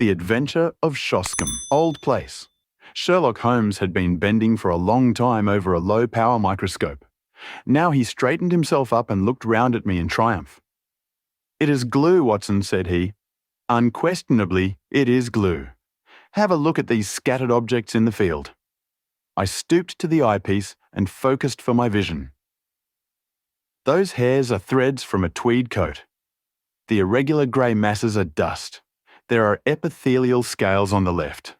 The Adventure of Shoscombe. Old place. Sherlock Holmes had been bending for a long time over a low-power microscope. Now he straightened himself up and looked round at me in triumph. "It is glue, Watson," said he. "Unquestionably, it is glue. Have a look at these scattered objects in the field." I stooped to the eyepiece and focused for my vision. Those hairs are threads from a tweed coat. The irregular grey masses are dust. There are epithelial scales on the left.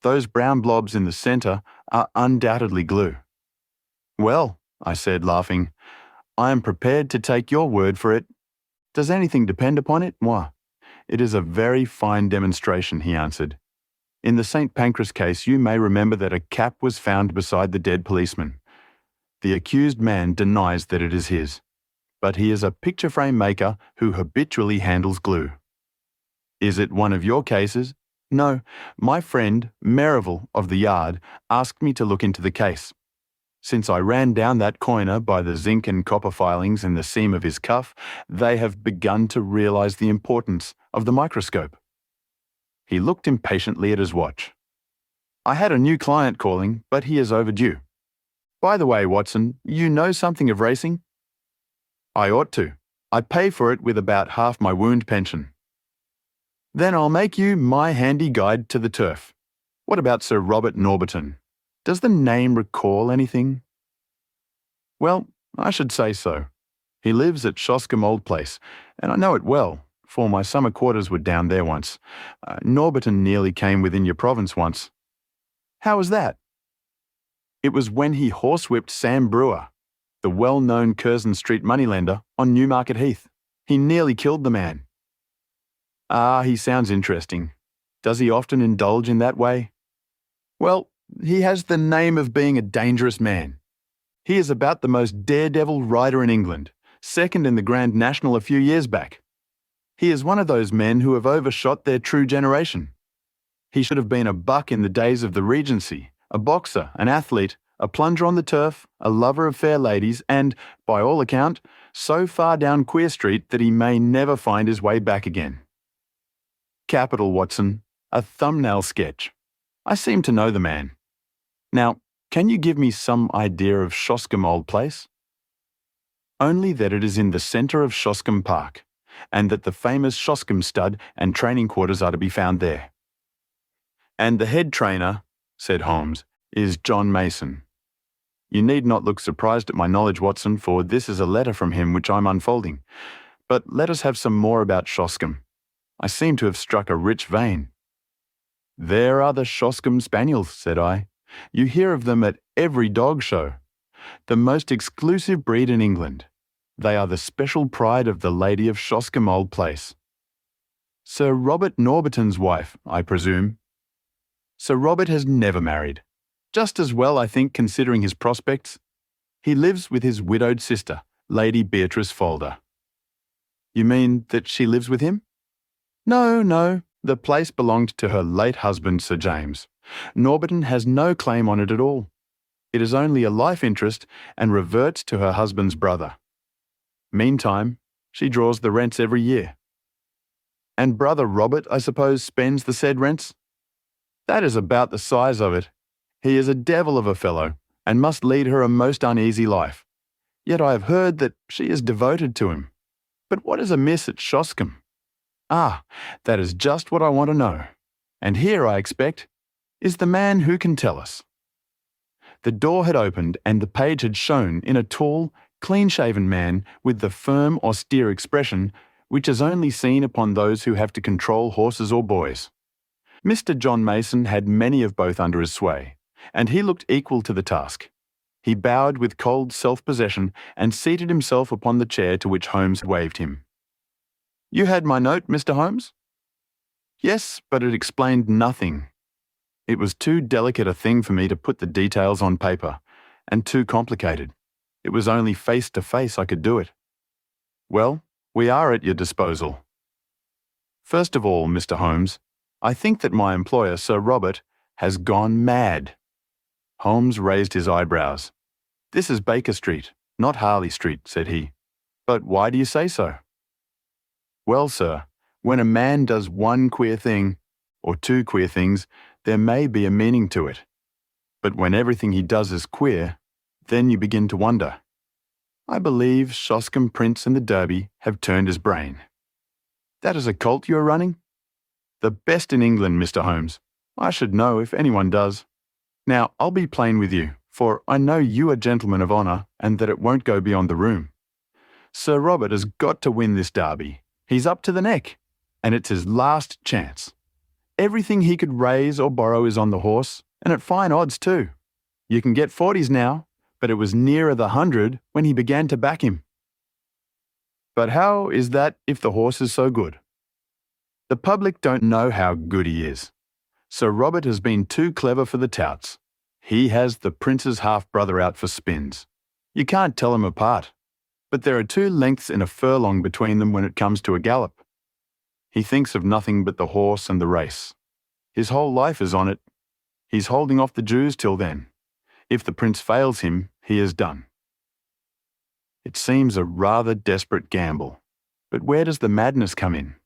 Those brown blobs in the centre are undoubtedly glue. "Well," I said, laughing, "I am prepared to take your word for it. Does anything depend upon it, moi?" "It is a very fine demonstration," he answered. "In the St. Pancras case, you may remember that a cap was found beside the dead policeman. The accused man denies that it is his, but he is a picture frame maker who habitually handles glue. Is it one of your cases? No, my friend, Merivale of the Yard, asked me to look into the case. Since I ran down that coiner by the zinc and copper filings in the seam of his cuff, they have begun to realize the importance of the microscope." He looked impatiently at his watch. "I had a new client calling, but he is overdue. By the way, Watson, you know something of racing?" "I ought to. I pay for it with about half my wound pension." "Then I'll make you my handy guide to the turf. What about Sir Robert Norberton? Does the name recall anything?" "Well, I should say so. He lives at Shoscombe Old Place, and I know it well, for my summer quarters were down there once. Norberton nearly came within your province once." "How was that?" "It was when he horsewhipped Sam Brewer, the well-known Curzon Street moneylender, on Newmarket Heath. He nearly killed the man." "Ah, he sounds interesting. Does he often indulge in that way?" "Well, he has the name of being a dangerous man. He is about the most daredevil rider in England, second in the Grand National a few years back. He is one of those men who have overshot their true generation. He should have been a buck in the days of the Regency, a boxer, an athlete, a plunger on the turf, a lover of fair ladies, and, by all account, so far down Queer Street that he may never find his way back again." "Capital, Watson. A thumbnail sketch. I seem to know the man. Now, can you give me some idea of Shoscombe Old Place?" "Only that it is in the centre of Shoscombe Park, and that the famous Shoscombe stud and training quarters are to be found there." "And the head trainer," said Holmes, "is John Mason. You need not look surprised at my knowledge, Watson, for this is a letter from him which I'm unfolding. But let us have some more about Shoscombe. I seem to have struck a rich vein." "There are the Shoscombe Spaniels," said I. "You hear of them at every dog show. The most exclusive breed in England. They are the special pride of the lady of Shoscombe Old Place." "Sir Robert Norberton's wife, I presume?" "Sir Robert has never married. Just as well, I think, considering his prospects. He lives with his widowed sister, Lady Beatrice Folder." "You mean that she lives with him?" No. The place belonged to her late husband, Sir James. Norberton has no claim on it at all. It is only a life interest and reverts to her husband's brother. Meantime, she draws the rents every year." "And brother Robert, I suppose, spends the said rents?" "That is about the size of it. He is a devil of a fellow, and must lead her a most uneasy life. Yet I have heard that she is devoted to him. But what is amiss at Shoscombe?" "Ah, that is just what I want to know. And here, I expect, is the man who can tell us." The door had opened and the page had shown in a tall, clean-shaven man with the firm, austere expression which is only seen upon those who have to control horses or boys. Mr. John Mason had many of both under his sway, and he looked equal to the task. He bowed with cold self-possession and seated himself upon the chair to which Holmes had waved him. "You had my note, Mr. Holmes?" "Yes, but it explained nothing. It was too delicate a thing for me to put the details on paper, and too complicated. It was only face to face I could do it." "Well, we are at your disposal." "First of all, Mr. Holmes, I think that my employer, Sir Robert, has gone mad." Holmes raised his eyebrows. "This is Baker Street, not Harley Street," said he. "But why do you say so?" "Well, sir, when a man does one queer thing, or two queer things, there may be a meaning to it. But when everything he does is queer, then you begin to wonder. I believe Shoscombe Prince and the Derby have turned his brain. That is a cult you are running? The best in England, Mr. Holmes. I should know if anyone does. Now, I'll be plain with you, for I know you are gentlemen of honour and that it won't go beyond the room. Sir Robert has got to win this derby. He's up to the neck, and it's his last chance. Everything he could raise or borrow is on the horse, and at fine odds too. You can get 40s now, but it was nearer the 100 when he began to back him. But how is that if the horse is so good? The public don't know how good he is. Sir Robert has been too clever for the touts. He has the Prince's half-brother out for spins. You can't tell them apart. But there are 2 lengths in a furlong between them when it comes to a gallop. He thinks of nothing but the horse and the race. His whole life is on it. He's holding off the Jews till then. If the Prince fails him, he is done. It seems a rather desperate gamble. But where does the madness come in?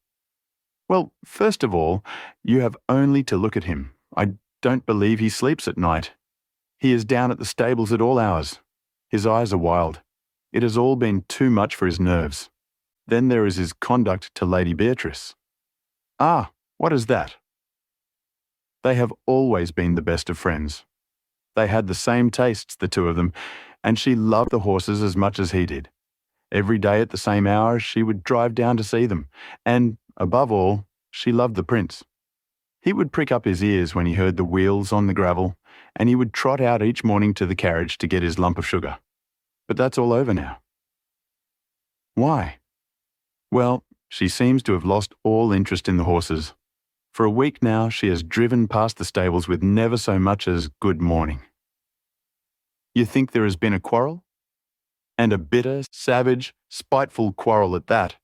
Well, first of all, you have only to look at him. I don't believe he sleeps at night. He is down at the stables at all hours. His eyes are wild. It has all been too much for his nerves. Then there is his conduct to Lady Beatrice. Ah, what is that? They have always been the best of friends. They had the same tastes, the two of them, and she loved the horses as much as he did. Every day at the same hour she would drive down to see them, and, above all, she loved the Prince. He would prick up his ears when he heard the wheels on the gravel, and he would trot out each morning to the carriage to get his lump of sugar. But that's all over now. Why? Well, she seems to have lost all interest in the horses. For a week now she has driven past the stables with never so much as good morning. You think there has been a quarrel? And a bitter, savage, spiteful quarrel at that.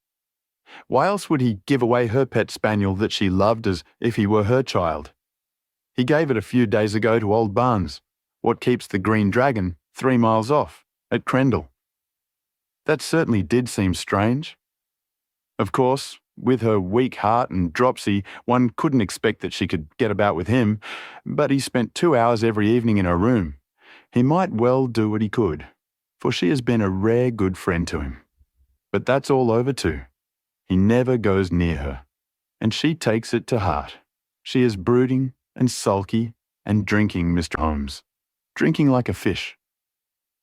Why else would he give away her pet spaniel that she loved as if he were her child? He gave it a few days ago to old Barnes, what keeps the Green Dragon, 3 miles off, at Crendell. That certainly did seem strange. Of course, with her weak heart and dropsy, one couldn't expect that she could get about with him, but he spent 2 hours every evening in her room. He might well do what he could, for she has been a rare good friend to him. But that's all over too. He never goes near her, and she takes it to heart. She is brooding and sulky and drinking, Mr. Holmes, drinking like a fish.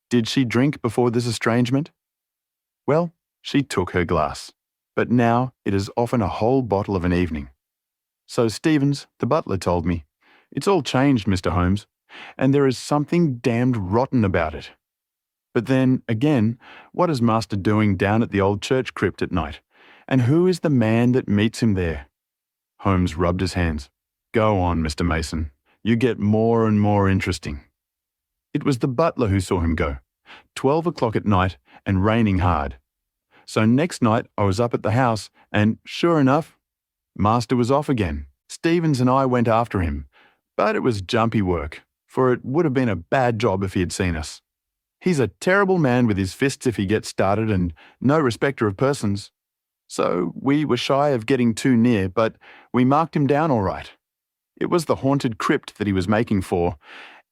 Did she drink before this estrangement? Well, she took her glass, but now it is often a whole bottle of an evening. So Stevens, the butler, told me. It's all changed, Mr. Holmes, and there is something damned rotten about it. But then, again, what is Master doing down at the old church crypt at night? And who is the man that meets him there? Holmes rubbed his hands. Go on, Mr. Mason. You get more and more interesting. It was the butler who saw him go. 12 o'clock at night and raining hard. So next night I was up at the house and, sure enough, Master was off again. Stevens and I went after him, but it was jumpy work, for it would have been a bad job if he had seen us. He's a terrible man with his fists if he gets started and no respecter of persons. So we were shy of getting too near, but we marked him down all right. It was the haunted crypt that he was making for,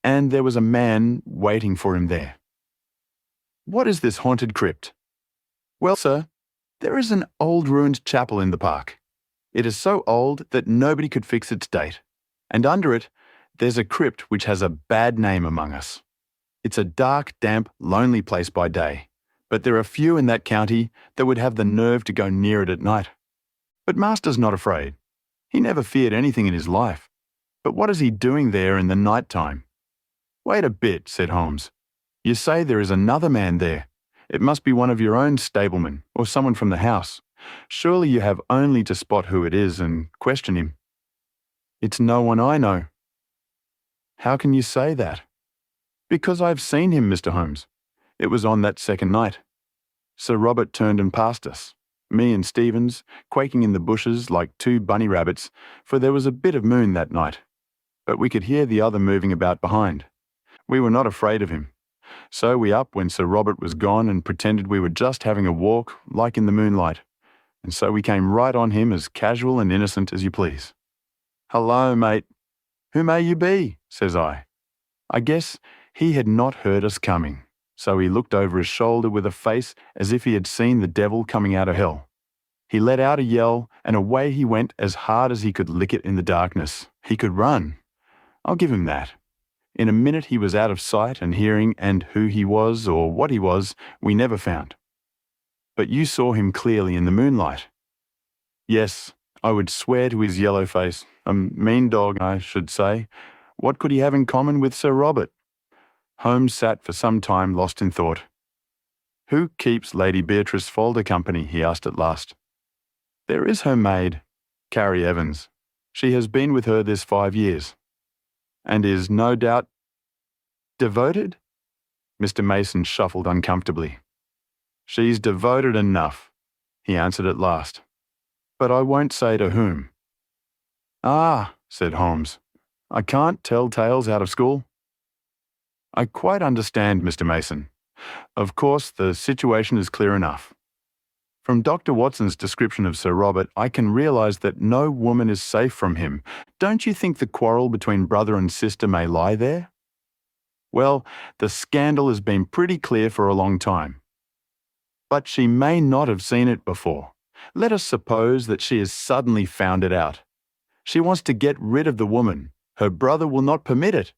and there was a man waiting for him there. What is this haunted crypt? Well, sir, there is an old ruined chapel in the park. It is so old that nobody could fix its date, and under it there's a crypt which has a bad name among us. It's a dark, damp, lonely place by day, but there are few in that county that would have the nerve to go near it at night. But Master's not afraid. He never feared anything in his life. But what is he doing there in the night time? Wait a bit, said Holmes. You say there is another man there. It must be one of your own stablemen, or someone from the house. Surely you have only to spot who it is and question him. It's no one I know. How can you say that? Because I've seen him, Mr. Holmes. It was on that second night. Sir Robert turned and passed us, me and Stevens, quaking in the bushes like 2 bunny rabbits, for there was a bit of moon that night. But we could hear the other moving about behind. We were not afraid of him. So we up when Sir Robert was gone and pretended we were just having a walk, like in the moonlight. And so we came right on him as casual and innocent as you please. "Hello, mate. Who may you be?" says I. I guess he had not heard us coming, so he looked over his shoulder with a face as if he had seen the devil coming out of hell. He let out a yell, and away he went as hard as he could lick it in the darkness. He could run. I'll give him that. In a minute he was out of sight and hearing, and who he was or what he was, we never found. But you saw him clearly in the moonlight. Yes, I would swear to his yellow face. A mean dog, I should say. What could he have in common with Sir Robert? Holmes sat for some time lost in thought. Who keeps Lady Beatrice Folder company? He asked at last. There is her maid, Carrie Evans. She has been with her this 5 years. And is no doubt devoted? Mr. Mason shuffled uncomfortably. She's devoted enough, he answered at last. But I won't say to whom. Ah, said Holmes. I can't tell tales out of school. I quite understand, Mr. Mason. Of course, the situation is clear enough. From Dr. Watson's description of Sir Robert, I can realize that no woman is safe from him. Don't you think the quarrel between brother and sister may lie there? Well, the scandal has been pretty clear for a long time. But she may not have seen it before. Let us suppose that she has suddenly found it out. She wants to get rid of the woman. Her brother will not permit it.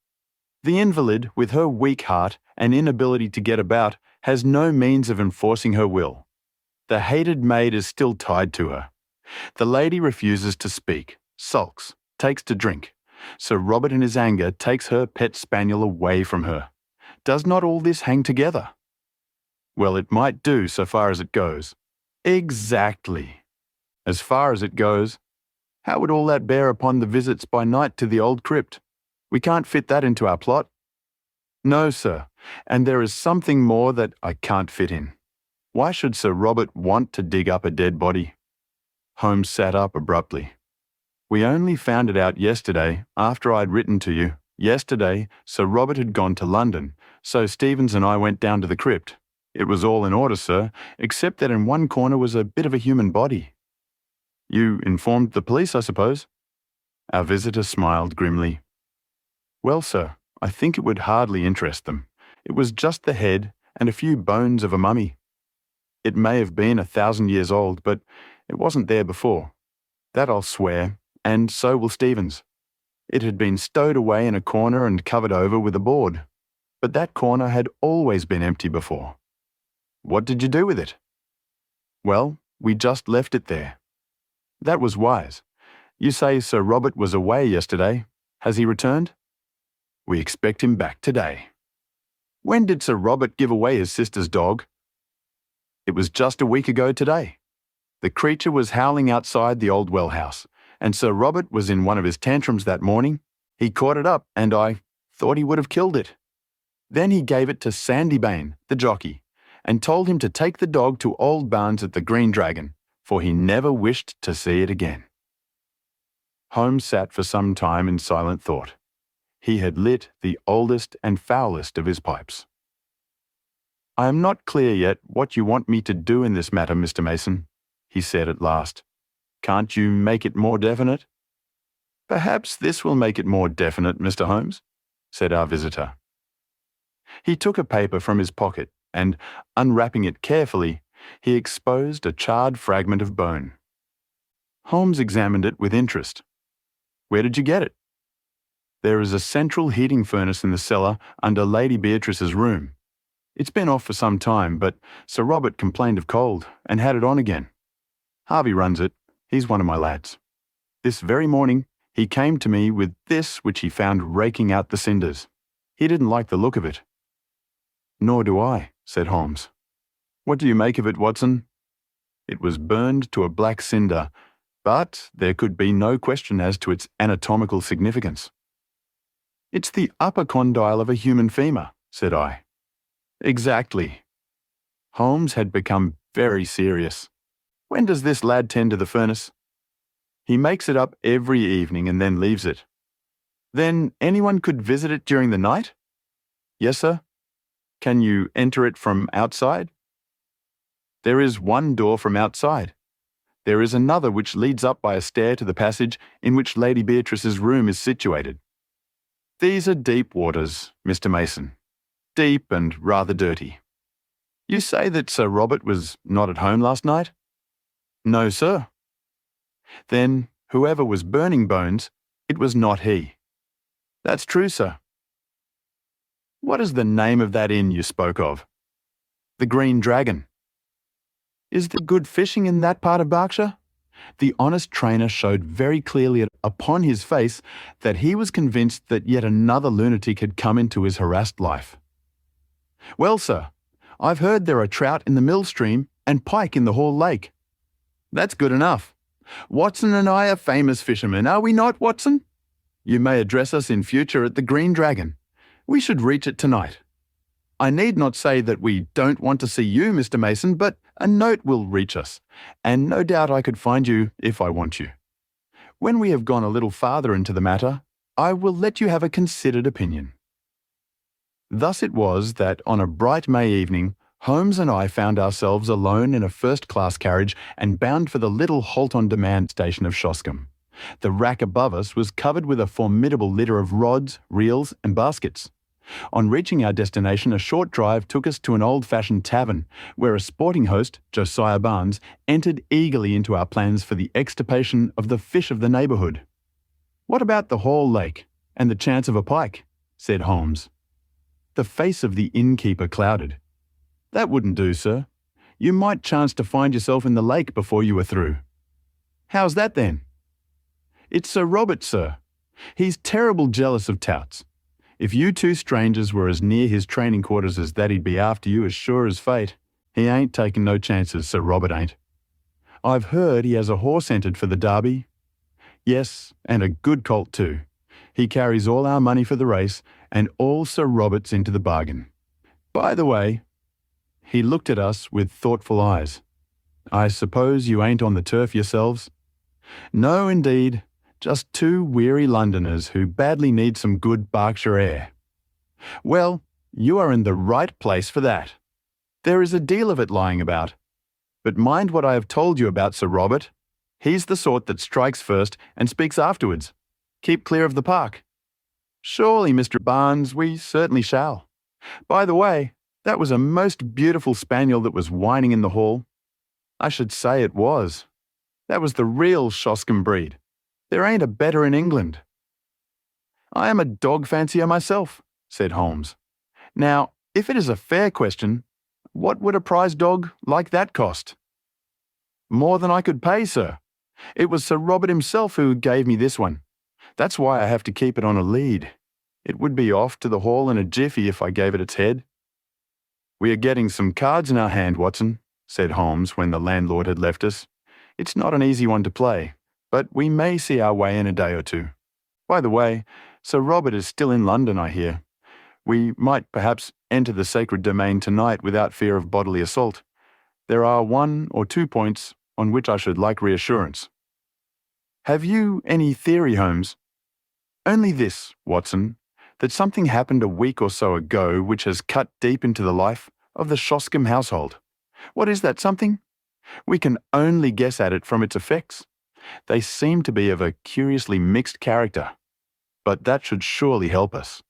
The invalid, with her weak heart and inability to get about, has no means of enforcing her will. The hated maid is still tied to her. The lady refuses to speak, sulks, takes to drink. Sir Robert in his anger takes her pet spaniel away from her. Does not all this hang together? Well, it might do so far as it goes. Exactly. As far as it goes. How would all that bear upon the visits by night to the old crypt? We can't fit that into our plot. No, sir, and there is something more that I can't fit in. Why should Sir Robert want to dig up a dead body? Holmes sat up abruptly. We only found it out yesterday, after I'd written to you. Yesterday, Sir Robert had gone to London, so Stevens and I went down to the crypt. It was all in order, sir, except that in one corner was a bit of a human body. You informed the police, I suppose? Our visitor smiled grimly. Well, sir, I think it would hardly interest them. It was just the head and a few bones of a mummy. It may have been 1,000 years old, but it wasn't there before. That I'll swear, and so will Stevens. It had been stowed away in a corner and covered over with a board. But that corner had always been empty before. What did you do with it? Well, we just left it there. That was wise. You say Sir Robert was away yesterday. Has he returned? We expect him back today. When did Sir Robert give away his sister's dog? It was just a week ago today. The creature was howling outside the old well house, and Sir Robert was in one of his tantrums that morning. He caught it up, and I thought he would have killed it. Then he gave it to Sandy Bain, the jockey, and told him to take the dog to old Barnes at the Green Dragon, for he never wished to see it again. Holmes sat for some time in silent thought. He had lit the oldest and foulest of his pipes. I am not clear yet what you want me to do in this matter, Mr. Mason, he said at last. Can't you make it more definite? Perhaps this will make it more definite, Mr. Holmes, said our visitor. He took a paper from his pocket and, unwrapping it carefully, he exposed a charred fragment of bone. Holmes examined it with interest. Where did you get it? There is a central heating furnace in the cellar under Lady Beatrice's room. It's been off for some time, but Sir Robert complained of cold and had it on again. Harvey runs it. He's one of my lads. This very morning, he came to me with this which he found raking out the cinders. He didn't like the look of it. Nor do I, said Holmes. What do you make of it, Watson? It was burned to a black cinder, but there could be no question as to its anatomical significance. It's the upper condyle of a human femur, said I. Exactly. Holmes had become very serious. When does this lad tend to the furnace? He makes it up every evening and then leaves it. Then anyone could visit it during the night? Yes, sir. Can you enter it from outside? There is one door from outside. There is another which leads up by a stair to the passage in which Lady Beatrice's room is situated. These are deep waters, Mr. Mason. Deep and rather dirty. You say that Sir Robert was not at home last night? No, sir. Then, whoever was burning bones, it was not he. That's true, sir. What is the name of that inn you spoke of? The Green Dragon. Is there good fishing in that part of Berkshire? The honest trainer showed very clearly upon his face that he was convinced that yet another lunatic had come into his harassed life. Well, sir, I've heard there are trout in the mill stream and pike in the Hall Lake. That's good enough. Watson and I are famous fishermen, are we not, Watson? You may address us in future at the Green Dragon. We should reach it tonight. I need not say that we don't want to see you, Mr. Mason, but a note will reach us, and no doubt I could find you if I want you. When we have gone a little farther into the matter, I will let you have a considered opinion. Thus it was that on a bright May evening, Holmes and I found ourselves alone in a first-class carriage and bound for the little halt-on-demand station of Shoscombe. The rack above us was covered with a formidable litter of rods, reels, and baskets. On reaching our destination, a short drive took us to an old-fashioned tavern, where a sporting host, Josiah Barnes, entered eagerly into our plans for the extirpation of the fish of the neighbourhood. "What about the Hall Lake, and the chance of a pike?" said Holmes. The face of the innkeeper clouded. "That wouldn't do, sir. You might chance to find yourself in the lake before you were through." "How's that, then?" "It's Sir Robert, sir. He's terrible jealous of touts. If you two strangers were as near his training quarters as that, he'd be after you as sure as fate. He ain't taking no chances, Sir Robert ain't. I've heard he has a horse entered for the Derby. Yes, and a good colt too. He carries all our money for the race, and all Sir Robert's into the bargain. By the way," he looked at us with thoughtful eyes, "I suppose you ain't on the turf yourselves?" "No, indeed. Just two weary Londoners who badly need some good Berkshire air." "Well, you are in the right place for that. There is a deal of it lying about. But mind what I have told you about Sir Robert. He's the sort that strikes first and speaks afterwards. Keep clear of the park." "Surely, Mr. Barnes, we certainly shall. By the way, that was a most beautiful spaniel that was whining in the hall." "I should say it was. That was the real Shoscombe breed. There ain't a better in England." "I am a dog fancier myself," said Holmes. "Now, if it is a fair question, what would a prize dog like that cost?" "More than I could pay, sir. It was Sir Robert himself who gave me this one. That's why I have to keep it on a lead. It would be off to the hall in a jiffy if I gave it its head." "We are getting some cards in our hand, Watson," said Holmes when the landlord had left us. "It's not an easy one to play, but we may see our way in a day or two. By the way, Sir Robert is still in London, I hear. We might perhaps enter the sacred domain tonight without fear of bodily assault. There are 1 or 2 points on which I should like reassurance." "Have you any theory, Holmes?" "Only this, Watson, that something happened a week or so ago which has cut deep into the life of the Shoscombe household. What is that something? We can only guess at it from its effects. They seem to be of a curiously mixed character. But that should surely help us.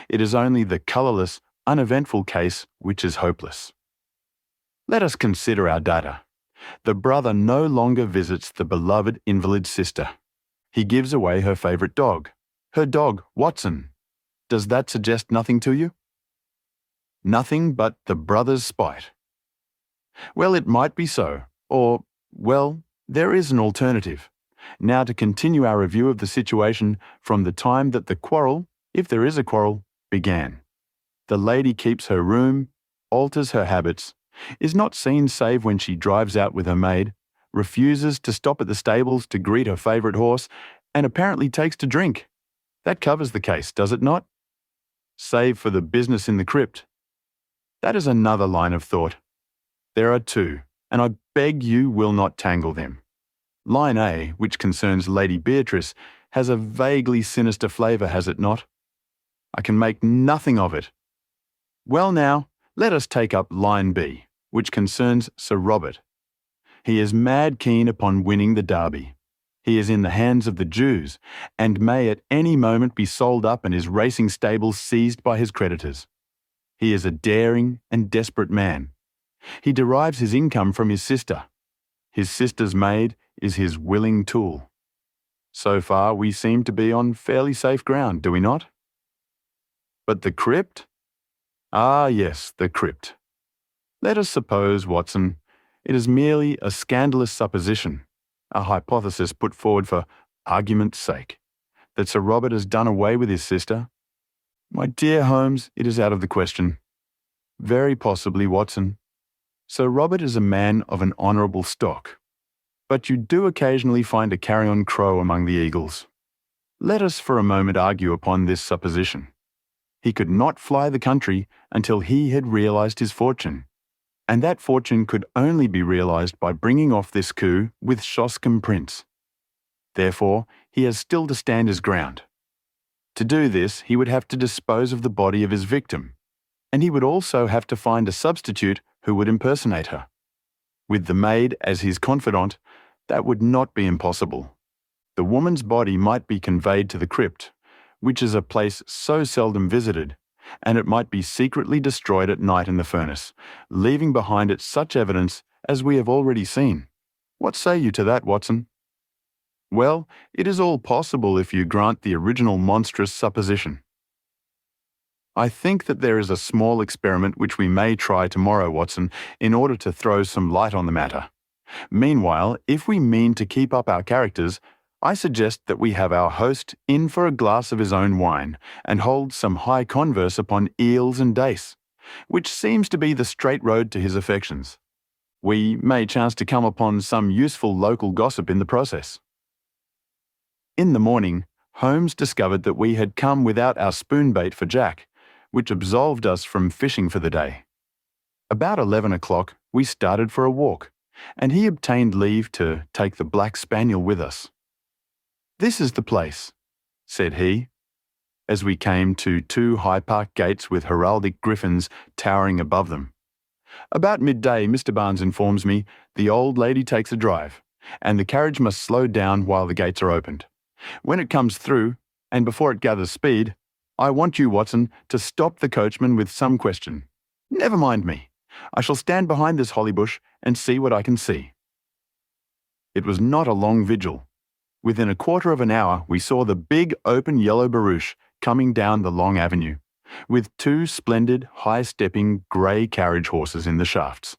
It is only the colourless, uneventful case which is hopeless. Let us consider our data. The brother no longer visits the beloved invalid sister. He gives away her favourite dog. Her dog, Watson. Does that suggest nothing to you? Nothing but the brother's spite. Well, it might be so. Or, well, there is an alternative. Now to continue our review of the situation from the time that the quarrel, if there is a quarrel, began. The lady keeps her room, alters her habits, is not seen save when she drives out with her maid, refuses to stop at the stables to greet her favourite horse, and apparently takes to drink. That covers the case, does it not? Save for the business in the crypt. That is another line of thought. There are 2, and I beg you will not tangle them. Line A, which concerns Lady Beatrice, has a vaguely sinister flavour, has it not? I can make nothing of it. Well now, let us take up line B, which concerns Sir Robert. He is mad keen upon winning the derby. He is in the hands of the Jews, and may at any moment be sold up and his racing stables seized by his creditors. He is a daring and desperate man. He derives his income from his sister. His sister's maid is his willing tool. So far, we seem to be on fairly safe ground, do we not? But the crypt? Ah, yes, the crypt. Let us suppose, Watson, it is merely a scandalous supposition, a hypothesis put forward for argument's sake, that Sir Robert has done away with his sister. My dear Holmes, it is out of the question. Very possibly, Watson. Sir Robert is a man of an honourable stock, but you do occasionally find a carrion crow among the eagles. Let us for a moment argue upon this supposition. He could not fly the country until he had realised his fortune, and that fortune could only be realised by bringing off this coup with Shoscombe Prince. Therefore, he has still to stand his ground. To do this, he would have to dispose of the body of his victim, and he would also have to find a substitute who would impersonate her. With the maid as his confidant, that would not be impossible. The woman's body might be conveyed to the crypt, which is a place so seldom visited, and it might be secretly destroyed at night in the furnace, leaving behind it such evidence as we have already seen. What say you to that, Watson? Well, it is all possible if you grant the original monstrous supposition. I think that there is a small experiment which we may try tomorrow, Watson, in order to throw some light on the matter. Meanwhile, if we mean to keep up our characters, I suggest that we have our host in for a glass of his own wine and hold some high converse upon eels and dace, which seems to be the straight road to his affections. We may chance to come upon some useful local gossip in the process. In the morning, Holmes discovered that we had come without our spoon bait for Jack, which absolved us from fishing for the day. About 11 o'clock, we started for a walk, and he obtained leave to take the black spaniel with us. "This is the place," said he, as we came to two High Park gates with heraldic griffins towering above them. "About midday, Mr. Barnes informs me, the old lady takes a drive, and the carriage must slow down while the gates are opened. When it comes through, and before it gathers speed, I want you, Watson, to stop the coachman with some question. Never mind me. I shall stand behind this holly bush and see what I can see." It was not a long vigil. Within a quarter of an hour, we saw the big open yellow barouche coming down the long avenue, with two splendid, high-stepping, grey carriage horses in the shafts.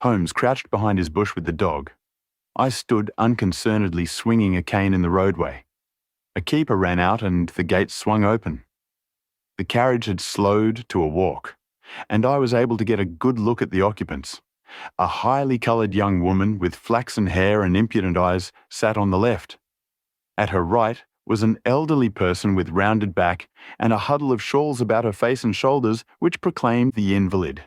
Holmes crouched behind his bush with the dog. I stood unconcernedly swinging a cane in the roadway. A keeper ran out and the gates swung open. The carriage had slowed to a walk, and I was able to get a good look at the occupants. A highly coloured young woman with flaxen hair and impudent eyes sat on the left. At her right was an elderly person with rounded back and a huddle of shawls about her face and shoulders which proclaimed the invalid.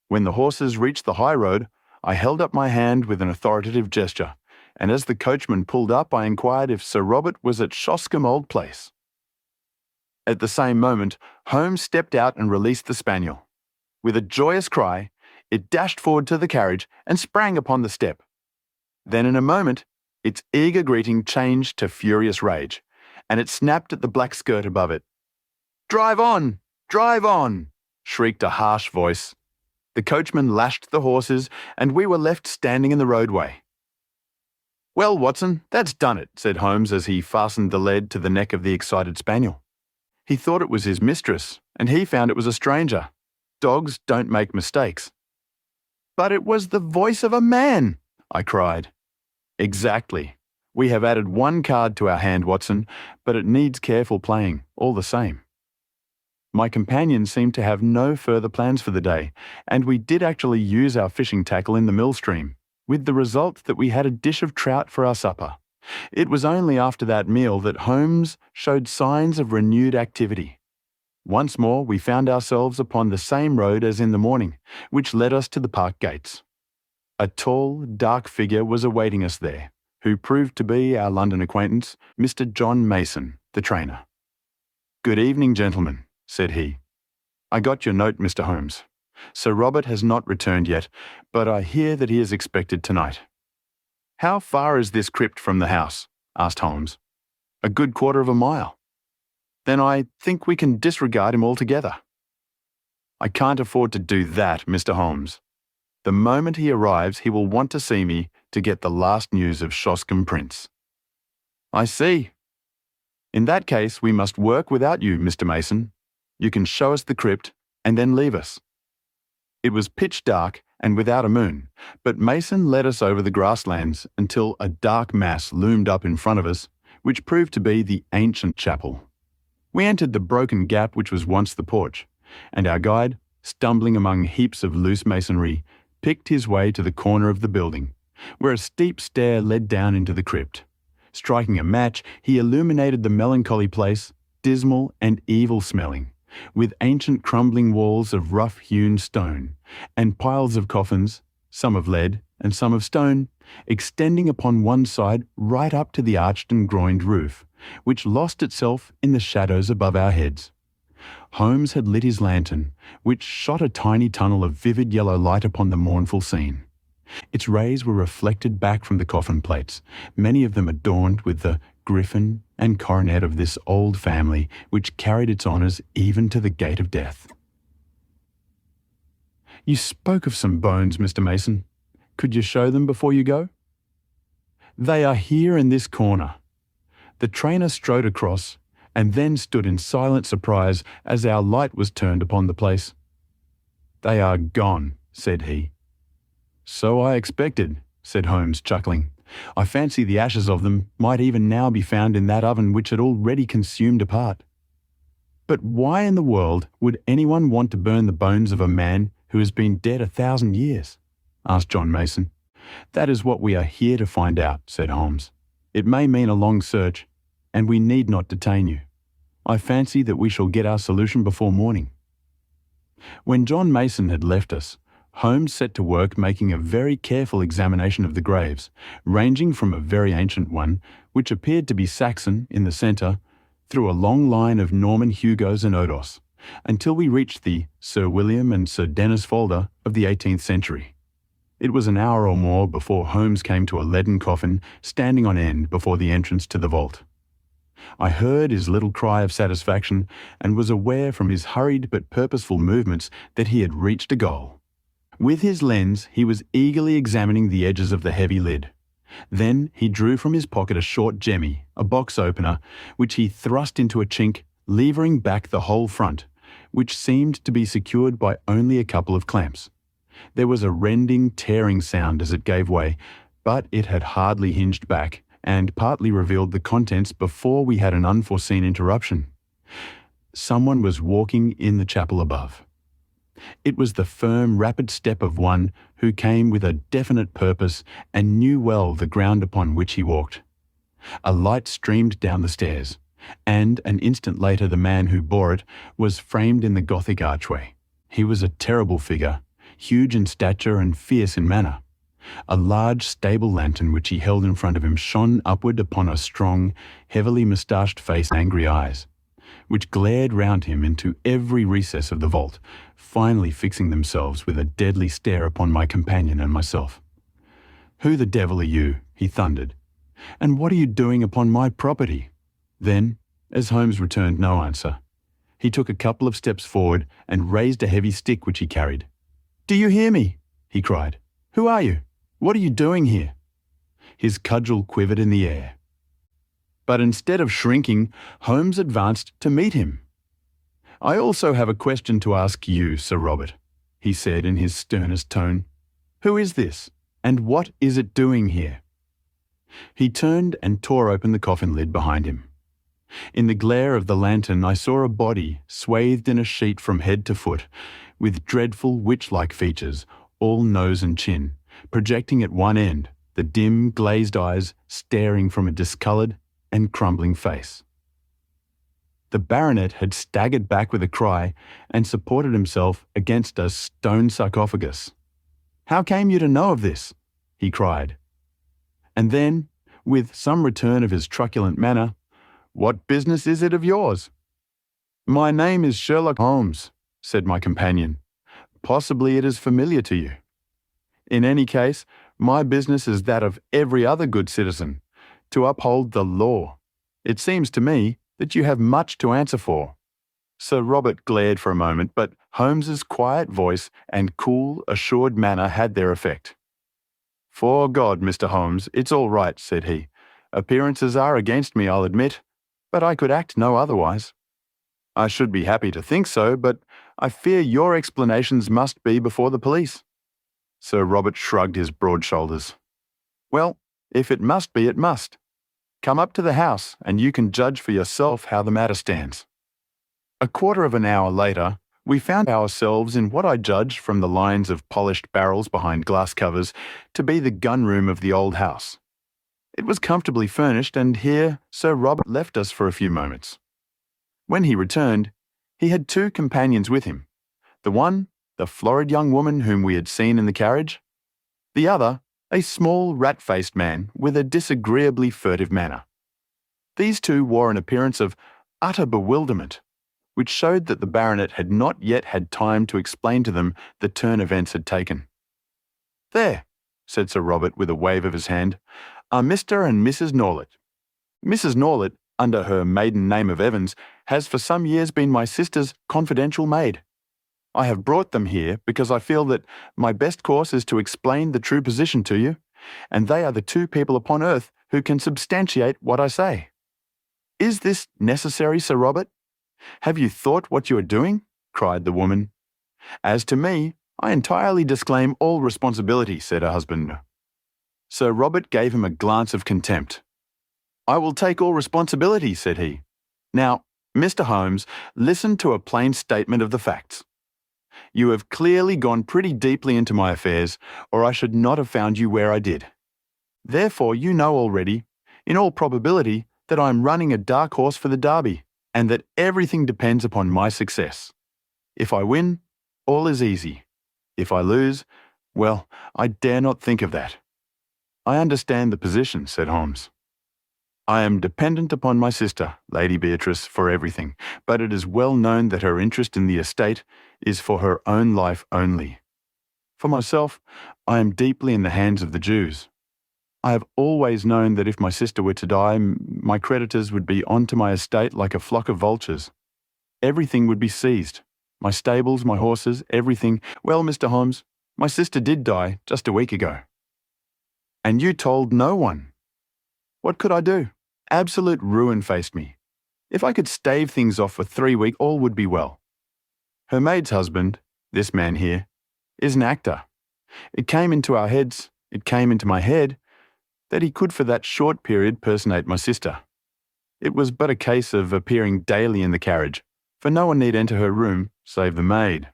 When the horses reached the high road, I held up my hand with an authoritative gesture, and as the coachman pulled up, I inquired if Sir Robert was at Shoscombe Old Place. At the same moment, Holmes stepped out and released the spaniel. With a joyous cry, it dashed forward to the carriage and sprang upon the step. Then in a moment, its eager greeting changed to furious rage, and it snapped at the black skirt above it. "Drive on! Drive on!" shrieked a harsh voice. The coachman lashed the horses, and we were left standing in the roadway. "Well, Watson, that's done it," said Holmes as he fastened the lead to the neck of the excited spaniel. He thought it was his mistress, and he found it was a stranger. Dogs don't make mistakes. "But it was the voice of a man!" I cried. "Exactly. We have added one card to our hand, Watson, but it needs careful playing, all the same." My companion seemed to have no further plans for the day, and we did actually use our fishing tackle in the mill stream, with the result that we had a dish of trout for our supper. It was only after that meal that Holmes showed signs of renewed activity. Once more we found ourselves upon the same road as in the morning, which led us to the park gates. A tall, dark figure was awaiting us there, who proved to be our London acquaintance, Mr. John Mason, the trainer. "Good evening, gentlemen," said he. "I got your note, Mr. Holmes. Sir Robert has not returned yet, but I hear that he is expected tonight. How far is this crypt from the house? Asked Holmes. A good quarter of a mile. Then I think we can disregard him altogether. I can't afford to do that, Mr. Holmes. The moment he arrives, he will want to see me to get the last news of Shoscombe Prince. I see. In that case, we must work without you, Mr. Mason. You can show us the crypt and then leave us. It was pitch dark and without a moon, but Mason led us over the grasslands until a dark mass loomed up in front of us, which proved to be the ancient chapel. We entered the broken gap which was once the porch, and our guide, stumbling among heaps of loose masonry, picked his way to the corner of the building, where a steep stair led down into the crypt. Striking a match, he illuminated the melancholy place, dismal and evil-smelling, with ancient crumbling walls of rough-hewn stone, and piles of coffins, some of lead and some of stone, extending upon one side right up to the arched and groined roof, which lost itself in the shadows above our heads. Holmes had lit his lantern, which shot a tiny tunnel of vivid yellow light upon the mournful scene. Its rays were reflected back from the coffin plates, many of them adorned with the griffin and coronet of this old family, which carried its honours even to the gate of death. You spoke of some bones, Mr. Mason. Could you show them before you go? They are here in this corner. The trainer strode across and then stood in silent surprise as our light was turned upon the place. They are gone, said he. So I expected, said Holmes, chuckling. I fancy the ashes of them might even now be found in that oven which had already consumed a part. But why in the world would anyone want to burn the bones of a man who has been dead 1,000 years? Asked John Mason. That is what we are here to find out, said Holmes. It may mean a long search, and we need not detain you. I fancy that we shall get our solution before morning. When John Mason had left us, Holmes set to work making a very careful examination of the graves, ranging from a very ancient one, which appeared to be Saxon in the centre, through a long line of Norman Hugos and Odos, until we reached the Sir William and Sir Dennis Folder of the 18th century. It was an hour or more before Holmes came to a leaden coffin standing on end before the entrance to the vault. I heard his little cry of satisfaction and was aware from his hurried but purposeful movements that he had reached a goal. With his lens, he was eagerly examining the edges of the heavy lid. Then he drew from his pocket a short jemmy, a box opener, which he thrust into a chink, levering back the whole front, which seemed to be secured by only a couple of clamps. There was a rending, tearing sound as it gave way, but it had hardly hinged back, and partly revealed the contents before we had an unforeseen interruption. Someone was walking in the chapel above. It was the firm, rapid step of one who came with a definite purpose and knew well the ground upon which he walked. A light streamed down the stairs, and an instant later the man who bore it was framed in the Gothic archway. He was a terrible figure, huge in stature and fierce in manner. A large stable lantern which he held in front of him shone upward upon a strong, heavily moustached face and angry eyes, which glared round him into every recess of the vault, finally fixing themselves with a deadly stare upon my companion and myself. "Who the devil are you?" he thundered. "And what are you doing upon my property?" Then, as Holmes returned no answer, he took a couple of steps forward and raised a heavy stick which he carried. "Do you hear me?" he cried. "Who are you? What are you doing here?" His cudgel quivered in the air. But instead of shrinking, Holmes advanced to meet him. "I also have a question to ask you, Sir Robert," he said in his sternest tone. "Who is this, and what is it doing here?" He turned and tore open the coffin lid behind him. In the glare of the lantern I saw a body swathed in a sheet from head to foot, with dreadful witch-like features, all nose and chin, projecting at one end, the dim, glazed eyes staring from a discoloured and crumbling face. The baronet had staggered back with a cry and supported himself against a stone sarcophagus. "How came you to know of this?" he cried. And then, with some return of his truculent manner, "What business is it of yours?" "My name is Sherlock Holmes," said my companion. "Possibly it is familiar to you. In any case, My business is that of every other good citizen, to uphold the law. It seems to me that you have much to answer for." Sir Robert glared for a moment, but Holmes's quiet voice and cool, assured manner had their effect. "'Fore God, Mr. Holmes, it's all right," said he. "Appearances are against me, I'll admit, but I could act no otherwise. I should be happy to think so, but I fear your explanations must be before the police." Sir Robert shrugged his broad shoulders. "Well, if it must be, it must. Come up to the house, and you can judge for yourself how the matter stands." A quarter of an hour later, we found ourselves in what I judged from the lines of polished barrels behind glass covers to be the gun room of the old house. It was comfortably furnished, and here Sir Robert left us for a few moments. When he returned, he had two companions with him. The one, the florid young woman whom we had seen in the carriage. The other, a small, rat-faced man with a disagreeably furtive manner. These two wore an appearance of utter bewilderment, which showed that the baronet had not yet had time to explain to them the turn events had taken. "There," said Sir Robert with a wave of his hand, "are Mr. and Mrs. Norlett. Mrs. Norlett, under her maiden name of Evans, has for some years been my sister's confidential maid. I have brought them here because I feel that my best course is to explain the true position to you, and they are the two people upon earth who can substantiate what I say. Is this necessary, Sir Robert? Have you thought what you are doing?" cried the woman. "As to me, I entirely disclaim all responsibility," said her husband. Sir Robert gave him a glance of contempt. "I will take all responsibility," said he. "Now, Mr. Holmes, listen to a plain statement of the facts. You have clearly gone pretty deeply into my affairs, or I should not have found you where I did. Therefore, you know already, in all probability, that I am running a dark horse for the Derby, and that everything depends upon my success. If I win, all is easy. If I lose, well, I dare not think of that." "I understand the position," said Holmes. "I am dependent upon my sister, Lady Beatrice, for everything, but it is well known that her interest in the estate is for her own life only. For myself, I am deeply in the hands of the Jews. I have always known that if my sister were to die, my creditors would be on to my estate like a flock of vultures. Everything would be seized. My stables, my horses, everything. Well, Mr. Holmes, my sister did die just a week ago." "And you told no one?" "What could I do? Absolute ruin faced me. If I could stave things off for 3 weeks, all would be well. Her maid's husband, this man here, is an actor. It came into our heads, it came into my head, that he could for that short period personate my sister. It was but a case of appearing daily in the carriage, for no one need enter her room save the maid.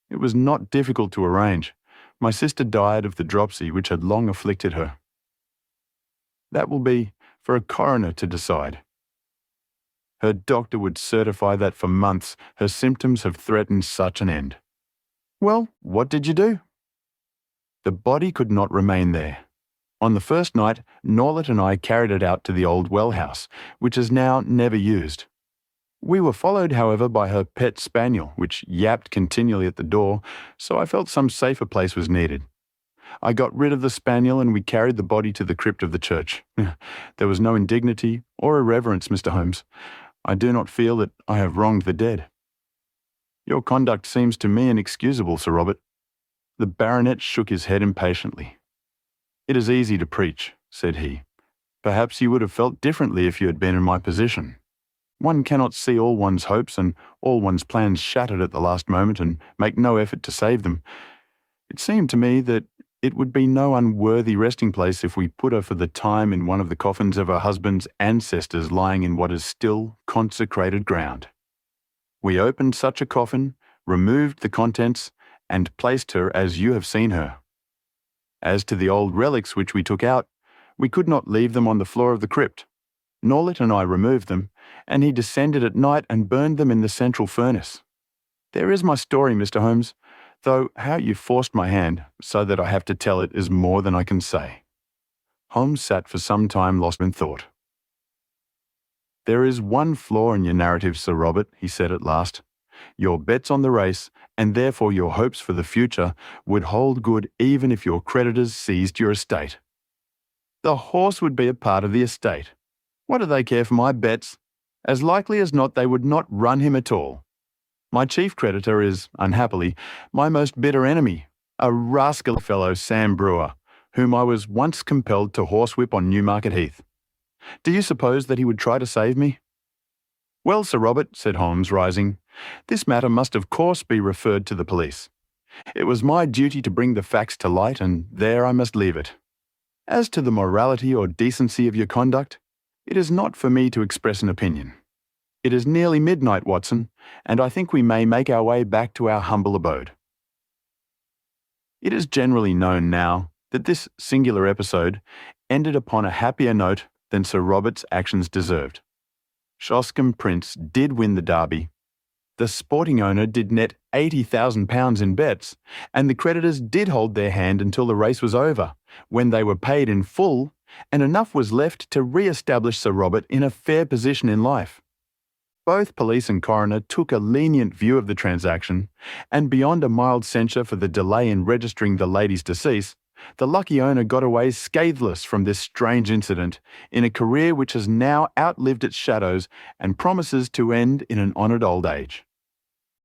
It was not difficult to arrange. My sister died of the dropsy which had long afflicted her. That will be for a coroner to decide. Her doctor would certify that for months her symptoms have threatened such an end." "Well, what did you do?" "The body could not remain there. On the first night, Norlett and I carried it out to the old well house, which is now never used. We were followed, however, by her pet spaniel, which yapped continually at the door, so I felt some safer place was needed. I got rid of the spaniel and we carried the body to the crypt of the church. There was no indignity or irreverence, Mr. Holmes. I do not feel that I have wronged the dead." "Your conduct seems to me inexcusable, Sir Robert." The baronet shook his head impatiently. "It is easy to preach," said he. "Perhaps you would have felt differently if you had been in my position. One cannot see all one's hopes and all one's plans shattered at the last moment and make no effort to save them. It seemed to me that it would be no unworthy resting place if we put her for the time in one of the coffins of her husband's ancestors lying in what is still consecrated ground. We opened such a coffin, removed the contents, and placed her as you have seen her. As to the old relics which we took out, we could not leave them on the floor of the crypt. Norlett and I removed them, and he descended at night and burned them in the central furnace. There is my story, Mr. Holmes, though how you forced my hand so that I have to tell it is more than I can say." Holmes sat for some time lost in thought. "There is one flaw in your narrative, Sir Robert," he said at last. "Your bet's on the race, and therefore your hopes for the future would hold good even if your creditors seized your estate. The horse would be a part of the estate. What do they care for my bets? As likely as not, they would not run him at all. My chief creditor is, unhappily, my most bitter enemy, a rascally fellow Sam Brewer, whom I was once compelled to horsewhip on Newmarket Heath. Do you suppose that he would try to save me? Well, Sir Robert, said Holmes, rising, this matter must of course be referred to the police. It was my duty to bring the facts to light, and there I must leave it. As to the morality or decency of your conduct, it is not for me to express an opinion. It is nearly midnight, Watson, and I think we may make our way back to our humble abode. It is generally known now that this singular episode ended upon a happier note than Sir Robert's actions deserved. Shoscombe Prince did win the Derby. The sporting owner did net £80,000 in bets, and the creditors did hold their hand until the race was over, when they were paid in full, and enough was left to re-establish Sir Robert in a fair position in life. Both police and coroner took a lenient view of the transaction, and beyond a mild censure for the delay in registering the lady's decease, the lucky owner got away scatheless from this strange incident in a career which has now outlived its shadows and promises to end in an honoured old age.